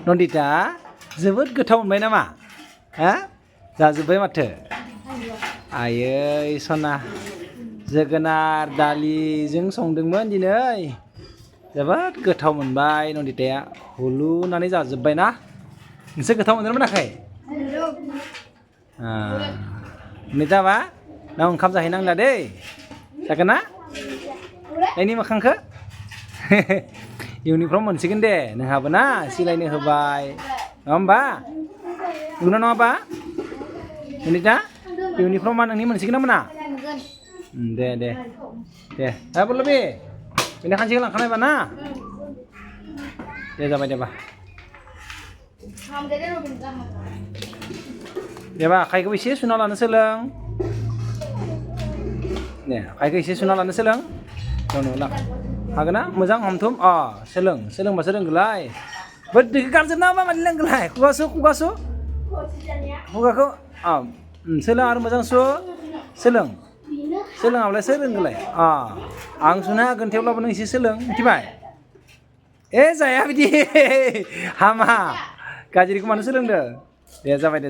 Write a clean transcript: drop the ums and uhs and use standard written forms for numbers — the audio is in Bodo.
नन्दिता जोबोद गोथाव मोनबाय नामा हा जाजोब्बाय माथो आयै सना जोगोनार दालिजों संदोंमोन दिनै जोबोद गोथाव मोनबाय नन्दिताया हुलुनानै जाजोब्बाय ना नोंसोर गोथाव मोनदोंना मोनाखै नन्दिता मा दा ओंखाम जाहैनांला दै जागोन ना नायनि मोखांखौ इउनिफर्म मोनसिगोन दे नोंहाबो ना सिलायनो होबाय नङा होमबा नंगौना नङाबा नन्दिता इउनिफर्मा नोंनि मोनसिगोन ना मोना दे दे दे पल्लबि बेनो खानसेखौ लांखानायबा ना दे जाबाय देबा देबा आखाइखौ एसे सुना लानो सोलों दे आखाइखौ एसे सुना लानो सोलों हागोन ना मोजां हमथुम सोलोंबासो रोंगोलाय बोरैखौ गारजोबना मा मानि लोंगोलाय खुगासु खुगाखौ सोलों आरो मोजां सोलोङाब्लासो रोंगोलाय आं सुनो हागोन थेवब्लाबो नों एसे सोलों मिथिबाय जाया बिदि हामा गाज्रिखौ मानो सोलोंदो दे जाबाय